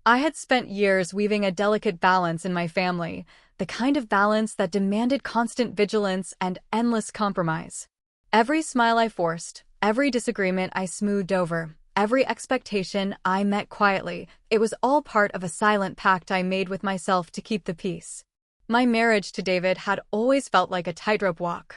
I had spent years weaving a delicate balance in my family, the kind of balance that demanded constant vigilance and endless compromise. Every smile I forced, every disagreement I smoothed over, every expectation I met quietly, it was all part of a silent pact I made with myself to keep the peace. My marriage to David had always felt like a tightrope walk.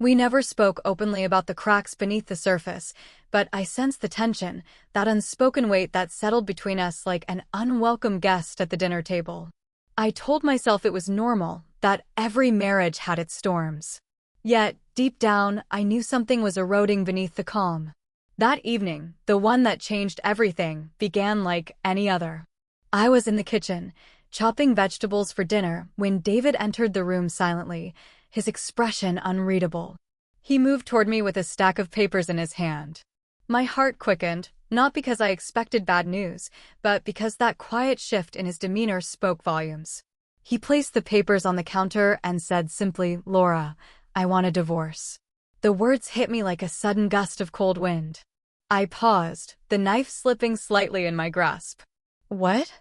We never spoke openly about the cracks beneath the surface, but I sensed the tension, that unspoken weight that settled between us like an unwelcome guest at the dinner table. I told myself it was normal, that every marriage had its storms. Yet, deep down, I knew something was eroding beneath the calm. That evening, the one that changed everything, began like any other. I was in the kitchen, chopping vegetables for dinner, when David entered the room silently, his expression unreadable. He moved toward me with a stack of papers in his hand. My heart quickened, not because I expected bad news, but because that quiet shift in his demeanor spoke volumes. He placed the papers on the counter and said simply, "Laura, I want a divorce." The words hit me like a sudden gust of cold wind. I paused, the knife slipping slightly in my grasp. "What?"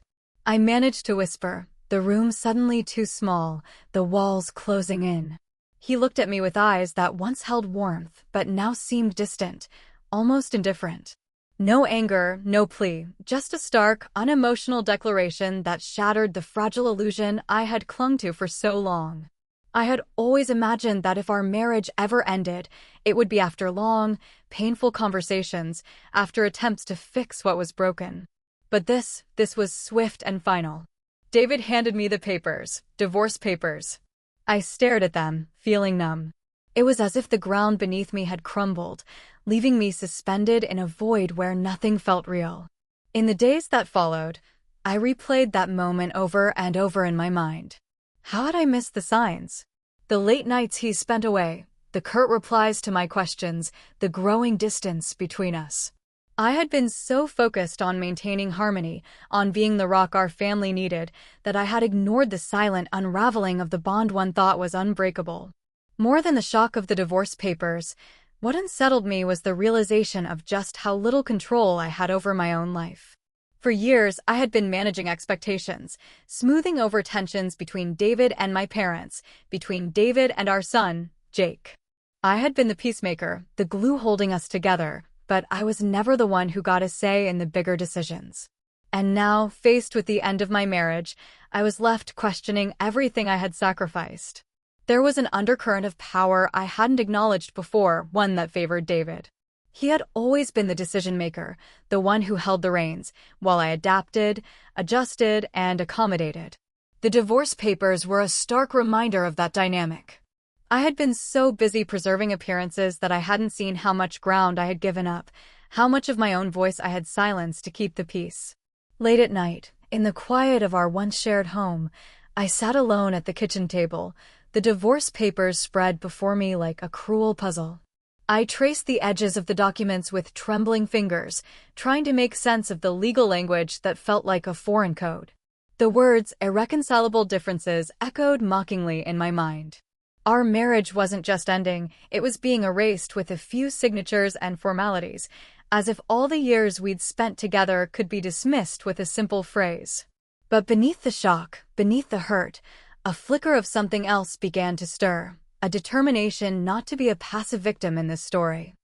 I managed to whisper, the room suddenly too small, the walls closing in. He looked at me with eyes that once held warmth, but now seemed distant, almost indifferent. No anger, no plea, just a stark, unemotional declaration that shattered the fragile illusion I had clung to for so long. I had always imagined that if our marriage ever ended, it would be after long, painful conversations, after attempts to fix what was broken. But this was swift and final. David handed me the papers, divorce papers. I stared at them, feeling numb. It was as if the ground beneath me had crumbled, leaving me suspended in a void where nothing felt real. In the days that followed, I replayed that moment over and over in my mind. How had I missed the signs? The late nights he spent away, the curt replies to my questions, the growing distance between us. I had been so focused on maintaining harmony, on being the rock our family needed, that I had ignored the silent unraveling of the bond one thought was unbreakable. More than the shock of the divorce papers, what unsettled me was the realization of just how little control I had over my own life. For years, I had been managing expectations, smoothing over tensions between David and my parents, between David and our son, Jake. I had been the peacemaker, the glue holding us together, but I was never the one who got a say in the bigger decisions. And now, faced with the end of my marriage, I was left questioning everything I had sacrificed. There was an undercurrent of power I hadn't acknowledged before, one that favored David. He had always been the decision-maker, the one who held the reins, while I adapted, adjusted, and accommodated. The divorce papers were a stark reminder of that dynamic. I had been so busy preserving appearances that I hadn't seen how much ground I had given up, how much of my own voice I had silenced to keep the peace. Late at night, in the quiet of our once shared home, I sat alone at the kitchen table, the divorce papers spread before me like a cruel puzzle. I traced the edges of the documents with trembling fingers, trying to make sense of the legal language that felt like a foreign code. The words "irreconcilable differences" echoed mockingly in my mind. Our marriage wasn't just ending, it was being erased with a few signatures and formalities, as if all the years we'd spent together could be dismissed with a simple phrase. But beneath the shock, beneath the hurt, a flicker of something else began to stir, a determination not to be a passive victim in this story.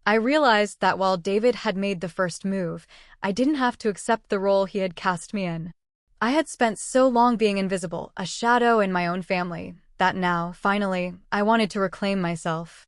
I realized that while David had made the first move, I didn't have to accept the role he had cast me in. I had spent so long being invisible, a shadow in my own family, that now, finally, I wanted to reclaim myself.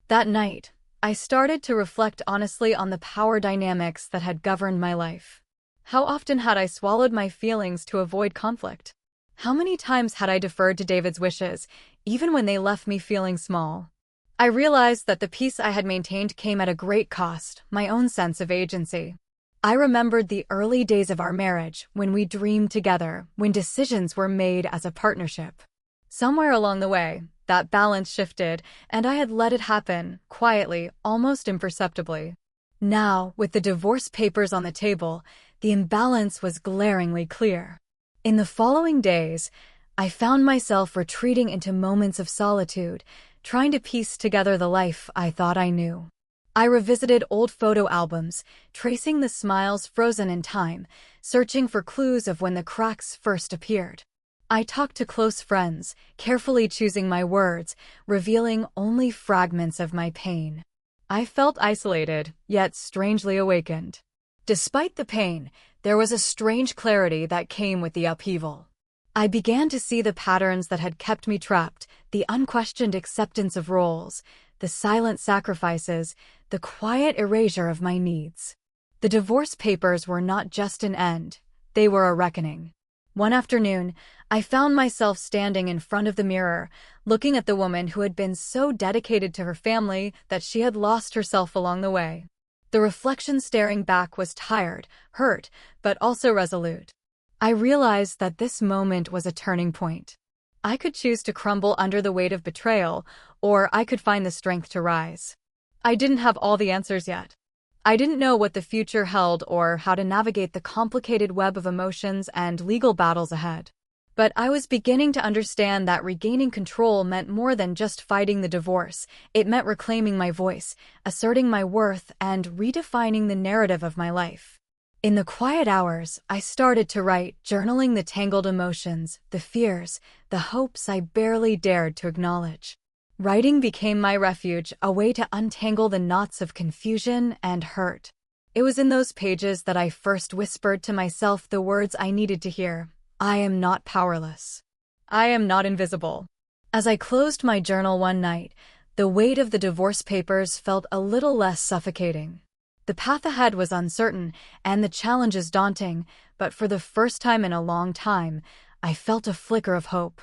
That night, I started to reflect honestly on the power dynamics that had governed my life. How often had I swallowed my feelings to avoid conflict? How many times had I deferred to David's wishes, even when they left me feeling small? I realized that the peace I had maintained came at a great cost, my own sense of agency. I remembered the early days of our marriage, when we dreamed together, when decisions were made as a partnership. Somewhere along the way, that balance shifted, and I had let it happen, quietly, almost imperceptibly. Now, with the divorce papers on the table, the imbalance was glaringly clear. In the following days, I found myself retreating into moments of solitude, trying to piece together the life I thought I knew. I revisited old photo albums, tracing the smiles frozen in time, searching for clues of when the cracks first appeared. I talked to close friends, carefully choosing my words, revealing only fragments of my pain. I felt isolated, yet strangely awakened. Despite the pain, there was a strange clarity that came with the upheaval. I began to see the patterns that had kept me trapped, the unquestioned acceptance of roles, the silent sacrifices, the quiet erasure of my needs. The divorce papers were not just an end, they were a reckoning. One afternoon, I found myself standing in front of the mirror, looking at the woman who had been so dedicated to her family that she had lost herself along the way. The reflection staring back was tired, hurt, but also resolute. I realized that this moment was a turning point. I could choose to crumble under the weight of betrayal, or I could find the strength to rise. I didn't have all the answers yet. I didn't know what the future held or how to navigate the complicated web of emotions and legal battles ahead. But I was beginning to understand that regaining control meant more than just fighting the divorce. It meant reclaiming my voice, asserting my worth, and redefining the narrative of my life. In the quiet hours, I started to write, journaling the tangled emotions, the fears, the hopes I barely dared to acknowledge. Writing became my refuge, a way to untangle the knots of confusion and hurt. It was in those pages that I first whispered to myself the words I needed to hear. I am not powerless. I am not invisible. As I closed my journal one night, the weight of the divorce papers felt a little less suffocating. The path ahead was uncertain and the challenges daunting, but for the first time in a long time, I felt a flicker of hope.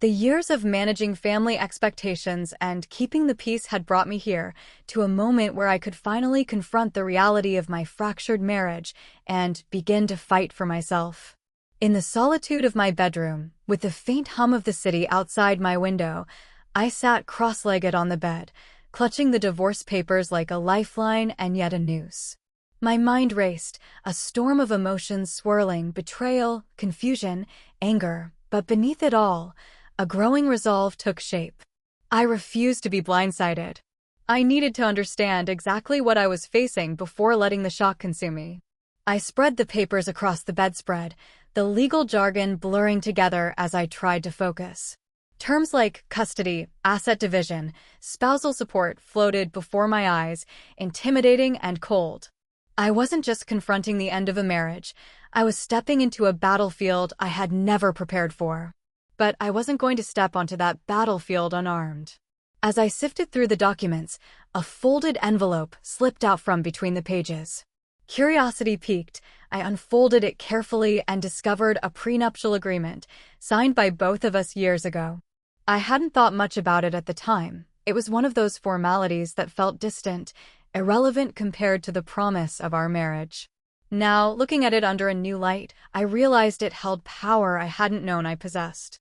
The years of managing family expectations and keeping the peace had brought me here, to a moment where I could finally confront the reality of my fractured marriage and begin to fight for myself. In the solitude of my bedroom, with the faint hum of the city outside my window, I sat cross-legged on the bed, clutching the divorce papers like a lifeline and yet a noose. My mind raced, a storm of emotions swirling, betrayal, confusion, anger, but beneath it all, a growing resolve took shape. I refused to be blindsided. I needed to understand exactly what I was facing before letting the shock consume me. I spread the papers across the bedspread, the legal jargon blurring together as I tried to focus. Terms like custody, asset division, spousal support floated before my eyes, intimidating and cold. I wasn't just confronting the end of a marriage, I was stepping into a battlefield I had never prepared for. But I wasn't going to step onto that battlefield unarmed. As I sifted through the documents, a folded envelope slipped out from between the pages. Curiosity piqued, I unfolded it carefully and discovered a prenuptial agreement, signed by both of us years ago. I hadn't thought much about it at the time. It was one of those formalities that felt distant, irrelevant compared to the promise of our marriage. Now, looking at it under a new light, I realized it held power I hadn't known I possessed.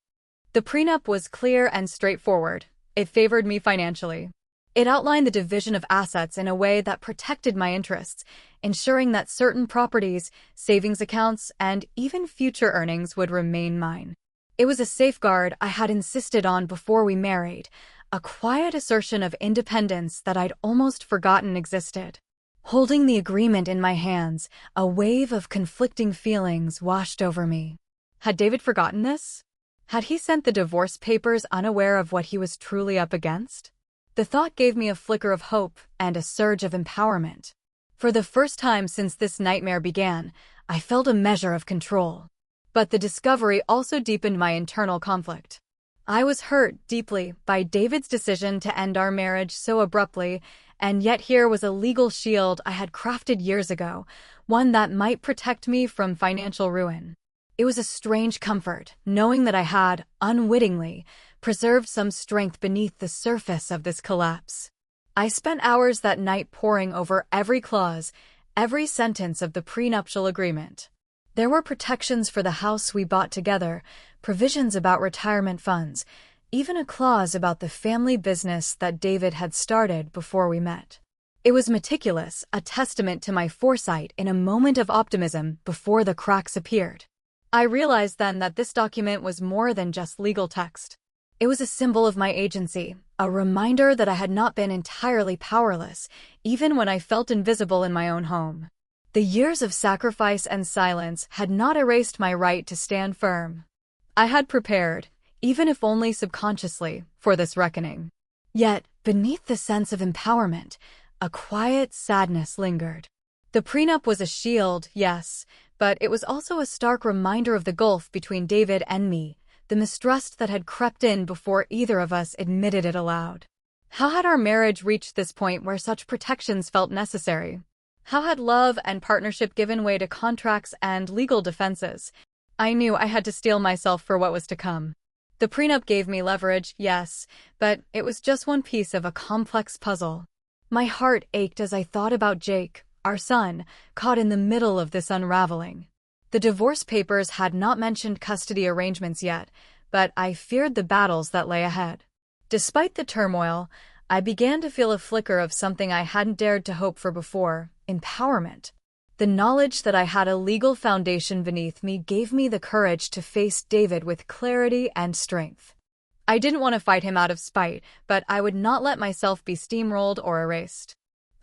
The prenup was clear and straightforward. It favored me financially. It outlined the division of assets in a way that protected my interests, ensuring that certain properties, savings accounts, and even future earnings would remain mine. It was a safeguard I had insisted on before we married, a quiet assertion of independence that I'd almost forgotten existed. Holding the agreement in my hands, a wave of conflicting feelings washed over me. Had David forgotten this? Had he sent the divorce papers unaware of what he was truly up against? The thought gave me a flicker of hope and a surge of empowerment. For the first time since this nightmare began, I felt a measure of control. But the discovery also deepened my internal conflict. I was hurt deeply by David's decision to end our marriage so abruptly, and yet here was a legal shield I had crafted years ago, one that might protect me from financial ruin. It was a strange comfort, knowing that I had, unwittingly, preserved some strength beneath the surface of this collapse. I spent hours that night poring over every clause, every sentence of the prenuptial agreement. There were protections for the house we bought together, provisions about retirement funds, even a clause about the family business that David had started before we met. It was meticulous, a testament to my foresight in a moment of optimism before the cracks appeared. I realized then that this document was more than just legal text. It was a symbol of my agency, a reminder that I had not been entirely powerless, even when I felt invisible in my own home. The years of sacrifice and silence had not erased my right to stand firm. I had prepared, even if only subconsciously, for this reckoning. Yet, beneath the sense of empowerment, a quiet sadness lingered. The prenup was a shield, yes, but it was also a stark reminder of the gulf between David and me, the mistrust that had crept in before either of us admitted it aloud. How had our marriage reached this point where such protections felt necessary? How had love and partnership given way to contracts and legal defenses? I knew I had to steel myself for what was to come. The prenup gave me leverage, yes, but it was just one piece of a complex puzzle. My heart ached as I thought about Jake, our son, caught in the middle of this unraveling. The divorce papers had not mentioned custody arrangements yet, but I feared the battles that lay ahead. Despite the turmoil, I began to feel a flicker of something I hadn't dared to hope for before: empowerment. The knowledge that I had a legal foundation beneath me gave me the courage to face David with clarity and strength. I didn't want to fight him out of spite, but I would not let myself be steamrolled or erased.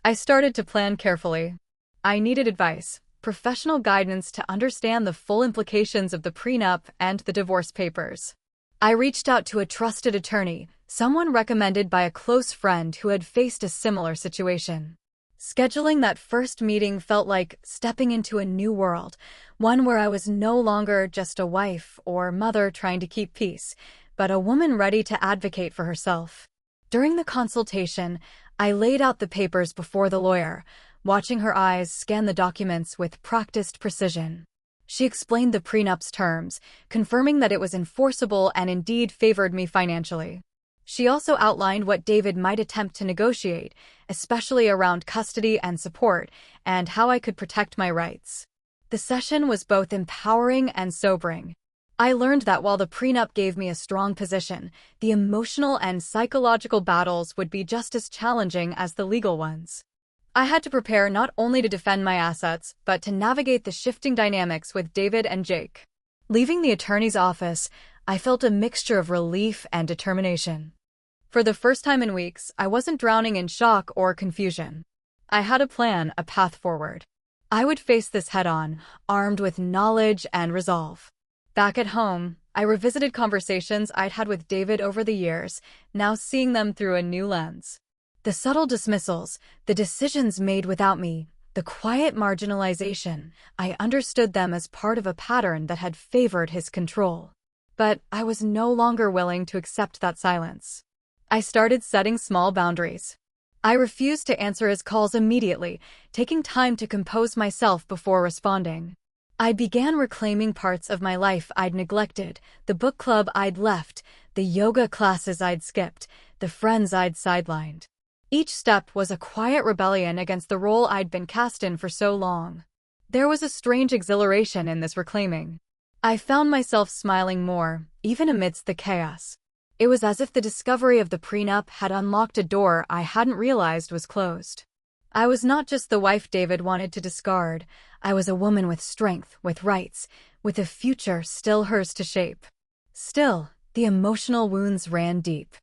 I started to plan carefully. I needed advice, professional guidance to understand the full implications of the prenup and the divorce papers. I reached out to a trusted attorney, someone recommended by a close friend who had faced a similar situation. Scheduling that first meeting felt like stepping into a new world, one where I was no longer just a wife or mother trying to keep peace, but a woman ready to advocate for herself. During the consultation, I laid out the papers before the lawyer, watching her eyes scan the documents with practiced precision. She explained the prenup's terms, confirming that it was enforceable and indeed favored me financially. She also outlined what David might attempt to negotiate, especially around custody and support, and how I could protect my rights. The session was both empowering and sobering. I learned that while the prenup gave me a strong position, the emotional and psychological battles would be just as challenging as the legal ones. I had to prepare not only to defend my assets, but to navigate the shifting dynamics with David and Jake. Leaving the attorney's office, I felt a mixture of relief and determination. For the first time in weeks, I wasn't drowning in shock or confusion. I had a plan, a path forward. I would face this head-on, armed with knowledge and resolve. Back at home, I revisited conversations I'd had with David over the years, now seeing them through a new lens. The subtle dismissals, the decisions made without me, the quiet marginalization, I understood them as part of a pattern that had favored his control. But I was no longer willing to accept that silence. I started setting small boundaries. I refused to answer his calls immediately, taking time to compose myself before responding. I began reclaiming parts of my life I'd neglected, the book club I'd left, the yoga classes I'd skipped, the friends I'd sidelined. Each step was a quiet rebellion against the role I'd been cast in for so long. There was a strange exhilaration in this reclaiming. I found myself smiling more, even amidst the chaos. It was as if the discovery of the prenup had unlocked a door I hadn't realized was closed. I was not just the wife David wanted to discard. I was a woman with strength, with rights, with a future still hers to shape. Still, the emotional wounds ran deep.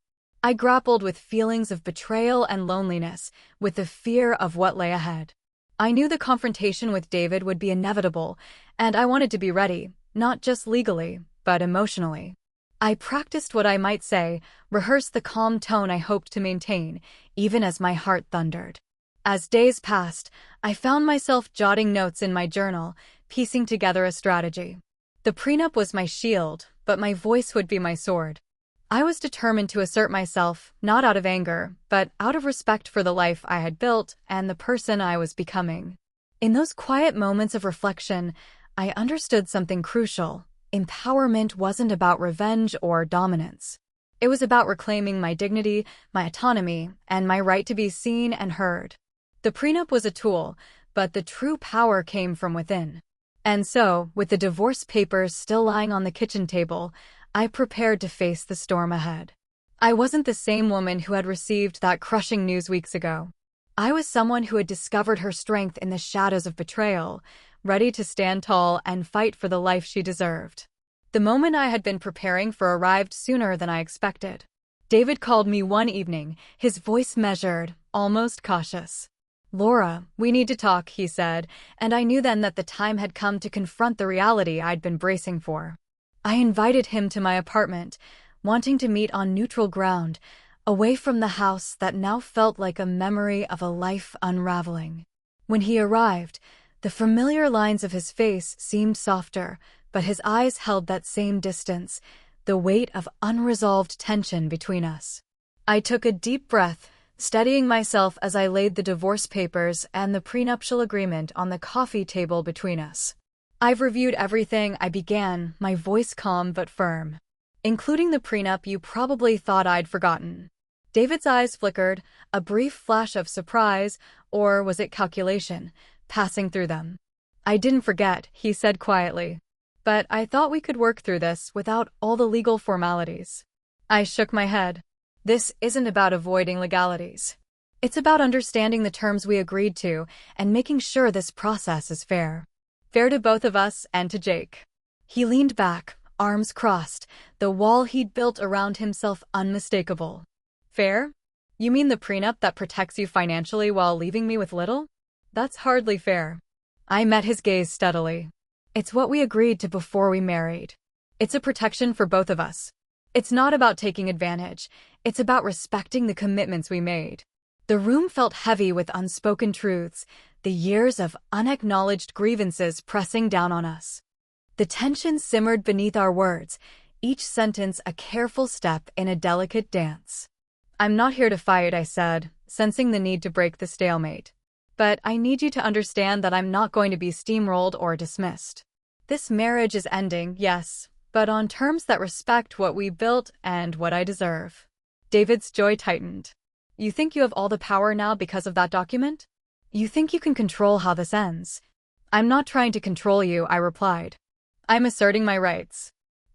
I grappled with feelings of betrayal and loneliness, with the fear of what lay ahead. I knew the confrontation with David would be inevitable, and I wanted to be ready, not just legally, but emotionally. I practiced what I might say, rehearsed the calm tone I hoped to maintain, even as my heart thundered. As days passed, I found myself jotting notes in my journal, piecing together a strategy. The prenup was my shield, but my voice would be my sword. I was determined to assert myself, not out of anger, but out of respect for the life I had built and the person I was becoming. In those quiet moments of reflection, I understood something crucial. Empowerment wasn't about revenge or dominance. It was about reclaiming my dignity, my autonomy, and my right to be seen and heard. The prenup was a tool, but the true power came from within. And so, with the divorce papers still lying on the kitchen table, I prepared to face the storm ahead. I wasn't the same woman who had received that crushing news weeks ago. I was someone who had discovered her strength in the shadows of betrayal, ready to stand tall and fight for the life she deserved. The moment I had been preparing for arrived sooner than I expected. David called me one evening, his voice measured, almost cautious. "Laura, we need to talk," he said, and I knew then that the time had come to confront the reality I'd been bracing for. I invited him to my apartment, wanting to meet on neutral ground, away from the house that now felt like a memory of a life unraveling. When he arrived, the familiar lines of his face seemed softer, but his eyes held that same distance, the weight of unresolved tension between us. I took a deep breath, steadying myself as I laid the divorce papers and the prenuptial agreement on the coffee table between us. "I've reviewed everything," I began, my voice calm but firm. "Including the prenup you probably thought I'd forgotten." David's eyes flickered, a brief flash of surprise, or was it calculation, passing through them. "I didn't forget," he said quietly. "But I thought we could work through this without all the legal formalities." I shook my head. "This isn't about avoiding legalities. It's about understanding the terms we agreed to and making sure this process is fair. Fair to both of us and to Jake." He leaned back, arms crossed, the wall he'd built around himself unmistakable. "Fair? You mean the prenup that protects you financially while leaving me with little? That's hardly fair." I met his gaze steadily. "It's what we agreed to before we married. It's a protection for both of us. It's not about taking advantage. It's about respecting the commitments we made." The room felt heavy with unspoken truths, the years of unacknowledged grievances pressing down on us. The tension simmered beneath our words, each sentence a careful step in a delicate dance. "I'm not here to fight," I said, sensing the need to break the stalemate. "But I need you to understand that I'm not going to be steamrolled or dismissed. This marriage is ending, yes, but on terms that respect what we built and what I deserve." David's jaw tightened. "You think you have all the power now because of that document? You think you can control how this ends?" "I'm not trying to control you," I replied. "I'm asserting my rights.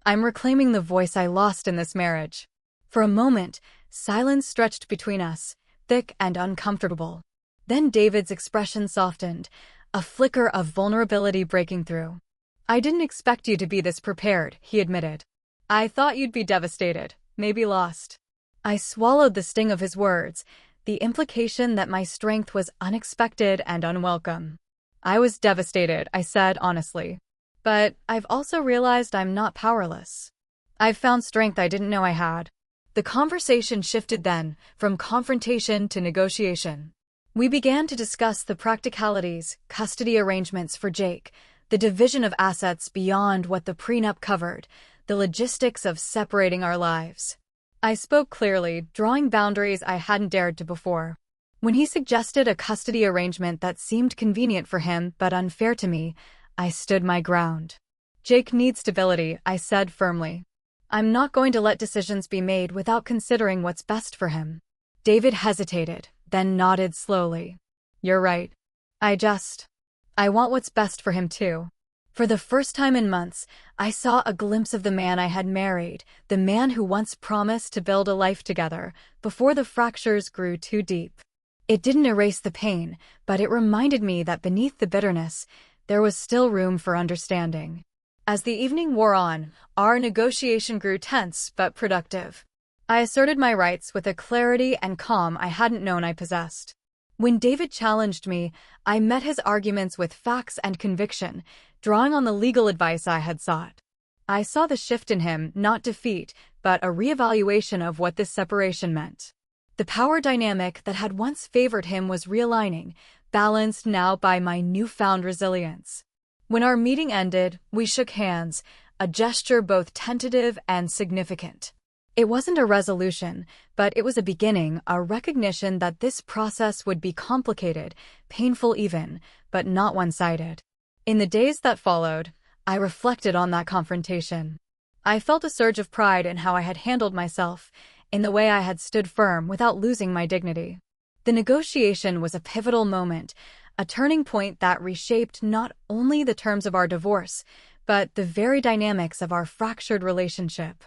I'm reclaiming the voice I lost in this marriage." For a moment, silence stretched between us, thick and uncomfortable. Then David's expression softened, a flicker of vulnerability breaking through. "I didn't expect you to be this prepared," he admitted. "I thought you'd be devastated, maybe lost." I swallowed the sting of his words, the implication that my strength was unexpected and unwelcome. "I was devastated," I said honestly. "But I've also realized I'm not powerless. I've found strength I didn't know I had." The conversation shifted then, from confrontation to negotiation. We began to discuss the practicalities, custody arrangements for Jake, the division of assets beyond what the prenup covered, the logistics of separating our lives. I spoke clearly, drawing boundaries I hadn't dared to before. When he suggested a custody arrangement that seemed convenient for him but unfair to me, I stood my ground. "Jake needs stability," I said firmly. "I'm not going to let decisions be made without considering what's best for him." David hesitated, then nodded slowly. "You're right. I want what's best for him too." For the first time in months, I saw a glimpse of the man I had married, the man who once promised to build a life together, before the fractures grew too deep. It didn't erase the pain, but it reminded me that beneath the bitterness, there was still room for understanding. As the evening wore on, our negotiation grew tense but productive. I asserted my rights with a clarity and calm I hadn't known I possessed. When David challenged me, I met his arguments with facts and conviction, drawing on the legal advice I had sought. I saw the shift in him, not defeat, but a reevaluation of what this separation meant. The power dynamic that had once favored him was realigning, balanced now by my newfound resilience. When our meeting ended, we shook hands, a gesture both tentative and significant. It wasn't a resolution, but it was a beginning, a recognition that this process would be complicated, painful even, but not one-sided. In the days that followed, I reflected on that confrontation. I felt a surge of pride in how I had handled myself, in the way I had stood firm without losing my dignity. The negotiation was a pivotal moment, a turning point that reshaped not only the terms of our divorce, but the very dynamics of our fractured relationship.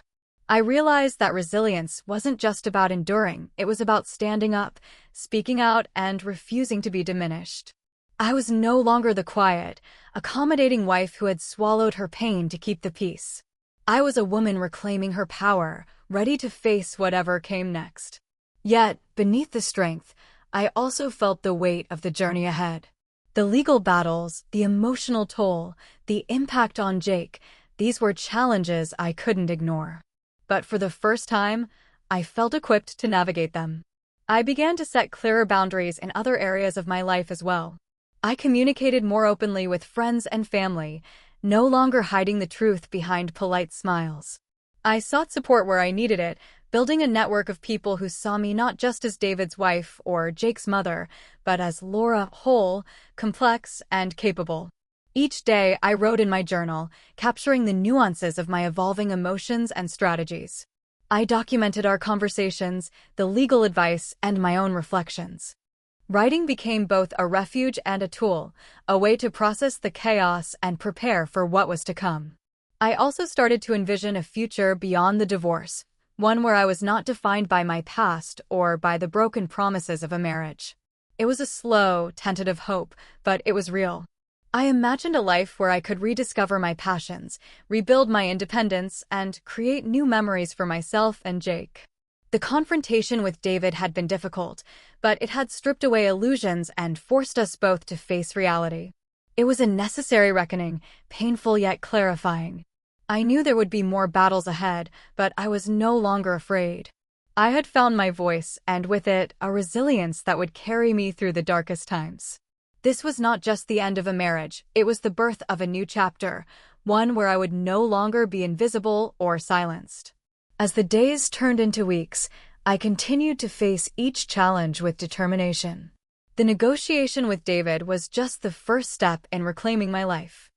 I realized that resilience wasn't just about enduring, it was about standing up, speaking out, and refusing to be diminished. I was no longer the quiet, accommodating wife who had swallowed her pain to keep the peace. I was a woman reclaiming her power, ready to face whatever came next. Yet, beneath the strength, I also felt the weight of the journey ahead. The legal battles, the emotional toll, the impact on Jake, these were challenges I couldn't ignore. But for the first time, I felt equipped to navigate them. I began to set clearer boundaries in other areas of my life as well. I communicated more openly with friends and family, no longer hiding the truth behind polite smiles. I sought support where I needed it, building a network of people who saw me not just as David's wife or Jake's mother, but as Laura, whole, complex, and capable. Each day, I wrote in my journal, capturing the nuances of my evolving emotions and strategies. I documented our conversations, the legal advice, and my own reflections. Writing became both a refuge and a tool, a way to process the chaos and prepare for what was to come. I also started to envision a future beyond the divorce, one where I was not defined by my past or by the broken promises of a marriage. It was a slow, tentative hope, but it was real. I imagined a life where I could rediscover my passions, rebuild my independence, and create new memories for myself and Jake. The confrontation with David had been difficult, but it had stripped away illusions and forced us both to face reality. It was a necessary reckoning, painful yet clarifying. I knew there would be more battles ahead, but I was no longer afraid. I had found my voice, and with it, a resilience that would carry me through the darkest times. This was not just the end of a marriage, it was the birth of a new chapter, one where I would no longer be invisible or silenced. As the days turned into weeks, I continued to face each challenge with determination. The negotiation with David was just the first step in reclaiming my life.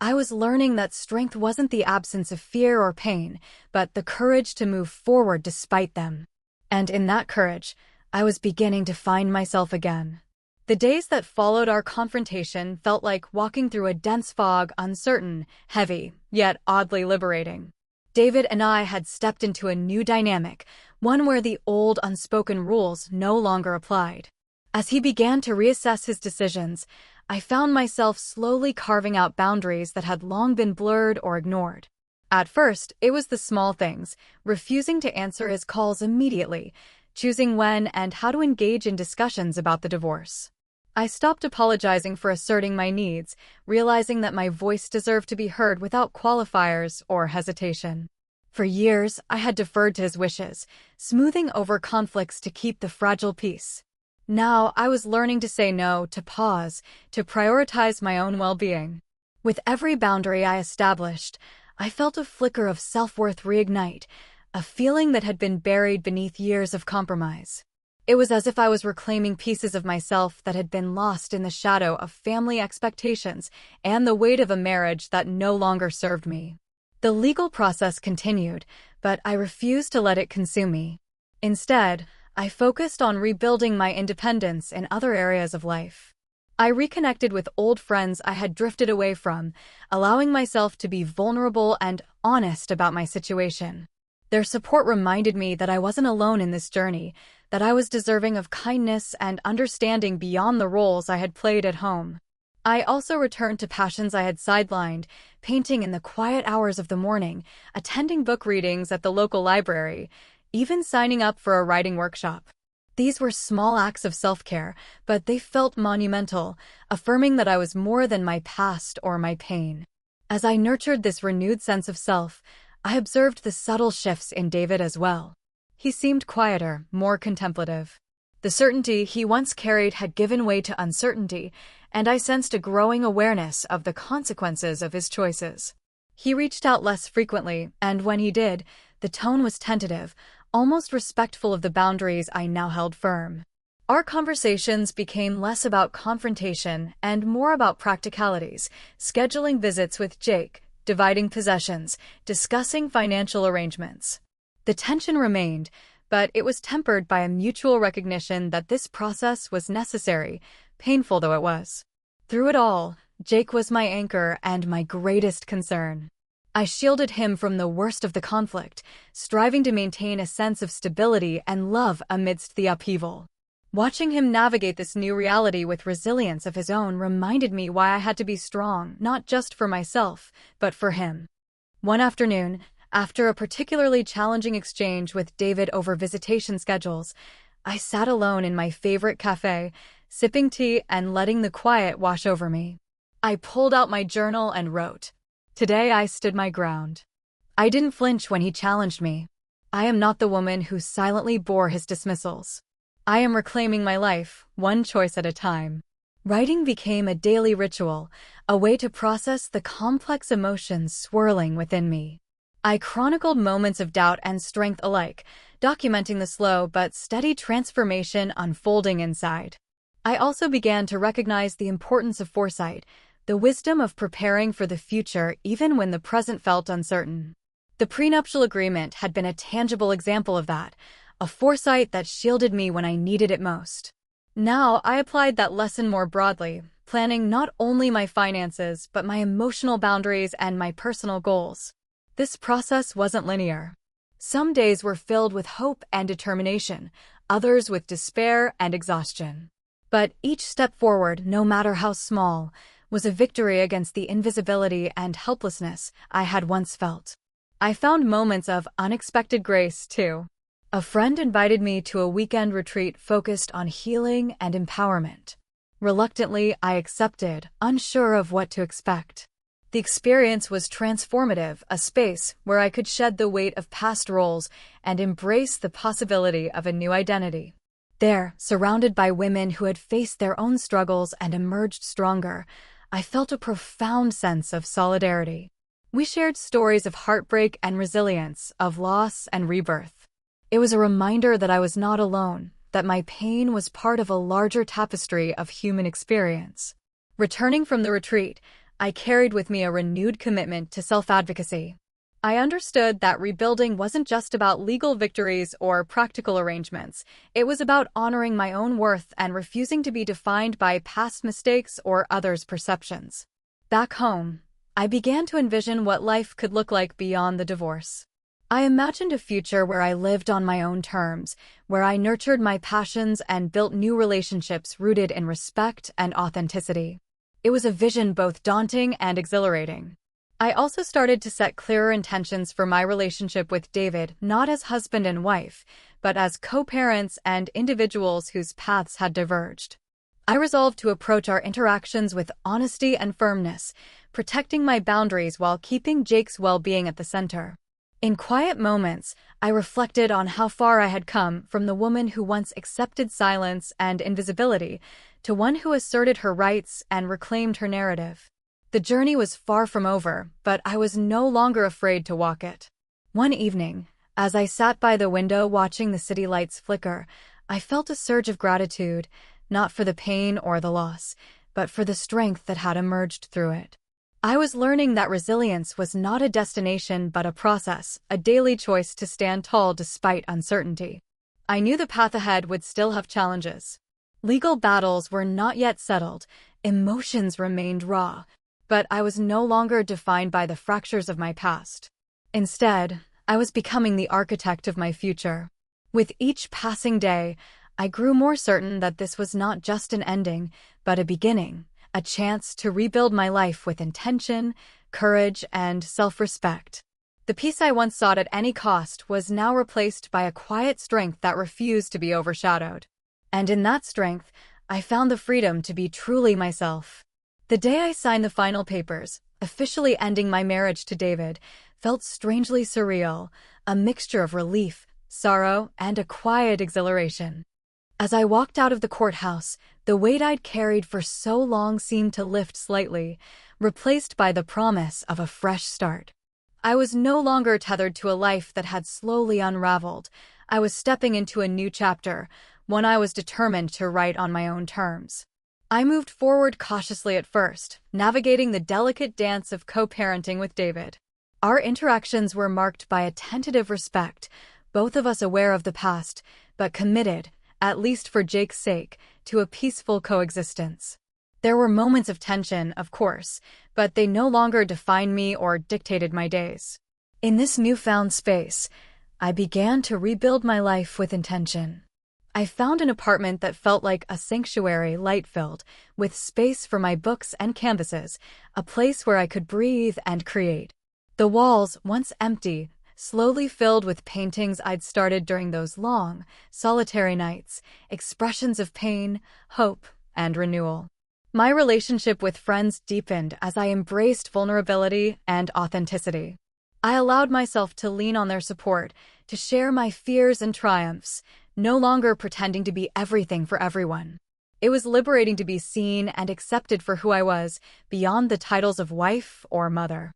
I was learning that strength wasn't the absence of fear or pain, but the courage to move forward despite them. And in that courage, I was beginning to find myself again. The days that followed our confrontation felt like walking through a dense fog, uncertain, heavy, yet oddly liberating. David and I had stepped into a new dynamic, one where the old unspoken rules no longer applied. As he began to reassess his decisions, I found myself slowly carving out boundaries that had long been blurred or ignored. At first, it was the small things, refusing to answer his calls immediately, choosing when and how to engage in discussions about the divorce. I stopped apologizing for asserting my needs, realizing that my voice deserved to be heard without qualifiers or hesitation. For years, I had deferred to his wishes, smoothing over conflicts to keep the fragile peace. Now, I was learning to say no, to pause, to prioritize my own well-being. With every boundary I established, I felt a flicker of self-worth reignite, a feeling that had been buried beneath years of compromise. It was as if I was reclaiming pieces of myself that had been lost in the shadow of family expectations and the weight of a marriage that no longer served me. The legal process continued, but I refused to let it consume me. Instead, I focused on rebuilding my independence in other areas of life. I reconnected with old friends I had drifted away from, allowing myself to be vulnerable and honest about my situation. Their support reminded me that I wasn't alone in this journey, that I was deserving of kindness and understanding beyond the roles I had played at home. I also returned to passions I had sidelined, painting in the quiet hours of the morning, attending book readings at the local library, even signing up for a writing workshop. These were small acts of self-care, but they felt monumental, affirming that I was more than my past or my pain. As I nurtured this renewed sense of self, I observed the subtle shifts in David as well. He seemed quieter, more contemplative. The certainty he once carried had given way to uncertainty, and I sensed a growing awareness of the consequences of his choices. He reached out less frequently, and when he did, the tone was tentative, almost respectful of the boundaries I now held firm. Our conversations became less about confrontation and more about practicalities, scheduling visits with Jake, dividing possessions, discussing financial arrangements. The tension remained, but it was tempered by a mutual recognition that this process was necessary, painful though it was. Through it all, Jake was my anchor and my greatest concern. I shielded him from the worst of the conflict, striving to maintain a sense of stability and love amidst the upheaval. Watching him navigate this new reality with resilience of his own reminded me why I had to be strong, not just for myself, but for him. One afternoon, After a particularly challenging exchange with David over visitation schedules, I sat alone in my favorite cafe, sipping tea and letting the quiet wash over me. I pulled out my journal and wrote, "Today I stood my ground." I didn't flinch when he challenged me. I am not the woman who silently bore his dismissals. I am reclaiming my life, one choice at a time. Writing became a daily ritual, a way to process the complex emotions swirling within me. I chronicled moments of doubt and strength alike, documenting the slow but steady transformation unfolding inside. I also began to recognize the importance of foresight, the wisdom of preparing for the future even when the present felt uncertain. The prenuptial agreement had been a tangible example of that, a foresight that shielded me when I needed it most. Now I applied that lesson more broadly, planning not only my finances but my emotional boundaries and my personal goals. This process wasn't linear. Some days were filled with hope and determination, others with despair and exhaustion. But each step forward, no matter how small, was a victory against the invisibility and helplessness I had once felt. I found moments of unexpected grace, too. A friend invited me to a weekend retreat focused on healing and empowerment. Reluctantly, I accepted, unsure of what to expect. The experience was transformative, a space where I could shed the weight of past roles and embrace the possibility of a new identity. There, surrounded by women who had faced their own struggles and emerged stronger, I felt a profound sense of solidarity. We shared stories of heartbreak and resilience, of loss and rebirth. It was a reminder that I was not alone, that my pain was part of a larger tapestry of human experience. Returning from the retreat, I carried with me a renewed commitment to self-advocacy. I understood that rebuilding wasn't just about legal victories or practical arrangements. It was about honoring my own worth and refusing to be defined by past mistakes or others' perceptions. Back home, I began to envision what life could look like beyond the divorce. I imagined a future where I lived on my own terms, where I nurtured my passions and built new relationships rooted in respect and authenticity. It was a vision both daunting and exhilarating. I also started to set clearer intentions for my relationship with David, not as husband and wife, but as co-parents and individuals whose paths had diverged. I resolved to approach our interactions with honesty and firmness, protecting my boundaries while keeping Jake's well-being at the center. In quiet moments, I reflected on how far I had come from the woman who once accepted silence and invisibility to one who asserted her rights and reclaimed her narrative. The journey was far from over, but I was no longer afraid to walk it. One evening, as I sat by the window watching the city lights flicker, I felt a surge of gratitude, not for the pain or the loss, but for the strength that had emerged through it. I was learning that resilience was not a destination but a process, a daily choice to stand tall despite uncertainty. I knew the path ahead would still have challenges. Legal battles were not yet settled, emotions remained raw, but I was no longer defined by the fractures of my past. Instead, I was becoming the architect of my future. With each passing day, I grew more certain that this was not just an ending, but a beginning, a chance to rebuild my life with intention, courage, and self-respect. The peace I once sought at any cost was now replaced by a quiet strength that refused to be overshadowed. And in that strength, I found the freedom to be truly myself. The day I signed the final papers, officially ending my marriage to David, felt strangely surreal, a mixture of relief, sorrow, and a quiet exhilaration. As I walked out of the courthouse, the weight I'd carried for so long seemed to lift slightly, replaced by the promise of a fresh start. I was no longer tethered to a life that had slowly unraveled. I was stepping into a new chapter, one I was determined to write on my own terms. I moved forward cautiously at first, navigating the delicate dance of co-parenting with David. Our interactions were marked by a tentative respect, both of us aware of the past, but committed, at least for Jake's sake, to a peaceful coexistence. There were moments of tension, of course, but they no longer defined me or dictated my days. In this newfound space, I began to rebuild my life with intention. I found an apartment that felt like a sanctuary, light-filled, with space for my books and canvases, a place where I could breathe and create. The walls, once empty, slowly filled with paintings I'd started during those long, solitary nights, expressions of pain, hope, and renewal. My relationship with friends deepened as I embraced vulnerability and authenticity. I allowed myself to lean on their support, to share my fears and triumphs, no longer pretending to be everything for everyone. It was liberating to be seen and accepted for who I was, beyond the titles of wife or mother.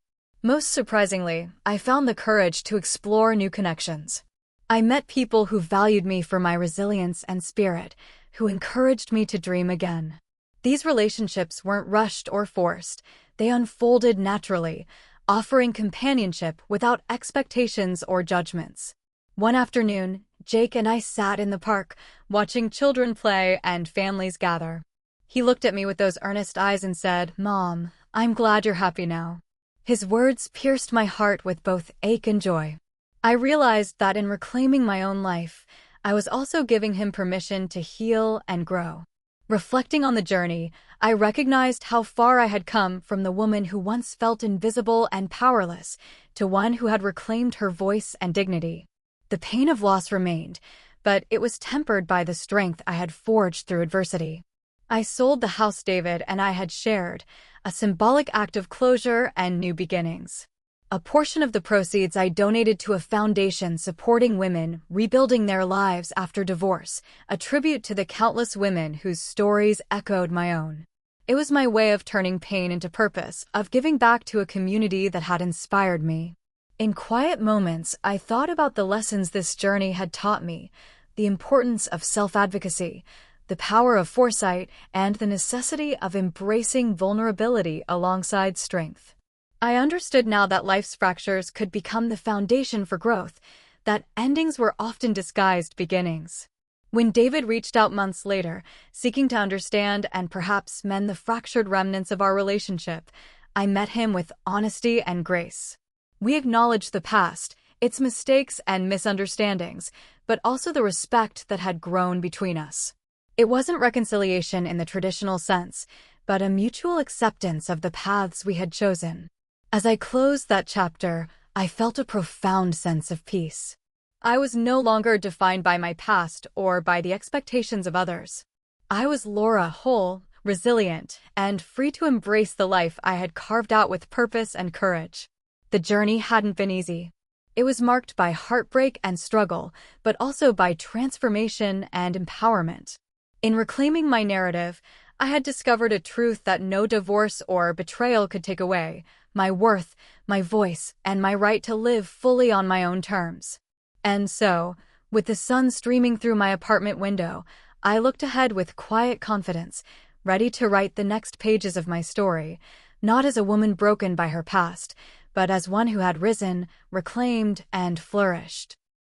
Most surprisingly, I found the courage to explore new connections. I met people who valued me for my resilience and spirit, who encouraged me to dream again. These relationships weren't rushed or forced. They unfolded naturally, offering companionship without expectations or judgments. One afternoon, Jake and I sat in the park, watching children play and families gather. He looked at me with those earnest eyes and said, "Mom, I'm glad you're happy now." His words pierced my heart with both ache and joy. I realized that in reclaiming my own life, I was also giving him permission to heal and grow. Reflecting on the journey, I recognized how far I had come from the woman who once felt invisible and powerless to one who had reclaimed her voice and dignity. The pain of loss remained, but it was tempered by the strength I had forged through adversity. I sold the house David and I had shared, a symbolic act of closure and new beginnings. A portion of the proceeds I donated to a foundation supporting women rebuilding their lives after divorce, a tribute to the countless women whose stories echoed my own. It was my way of turning pain into purpose, of giving back to a community that had inspired me. In quiet moments, I thought about the lessons this journey had taught me, the importance of self-advocacy, the power of foresight, and the necessity of embracing vulnerability alongside strength. I understood now that life's fractures could become the foundation for growth, that endings were often disguised beginnings. When David reached out months later, seeking to understand and perhaps mend the fractured remnants of our relationship, I met him with honesty and grace. We acknowledged the past, its mistakes and misunderstandings, but also the respect that had grown between us. It wasn't reconciliation in the traditional sense, but a mutual acceptance of the paths we had chosen. As I closed that chapter, I felt a profound sense of peace. I was no longer defined by my past or by the expectations of others. I was Laura, whole, resilient, and free to embrace the life I had carved out with purpose and courage. The journey hadn't been easy. It was marked by heartbreak and struggle, but also by transformation and empowerment. In reclaiming my narrative, I had discovered a truth that no divorce or betrayal could take away: my worth, my voice, and my right to live fully on my own terms. And so, with the sun streaming through my apartment window, I looked ahead with quiet confidence, ready to write the next pages of my story, not as a woman broken by her past, but as one who had risen, reclaimed, and flourished.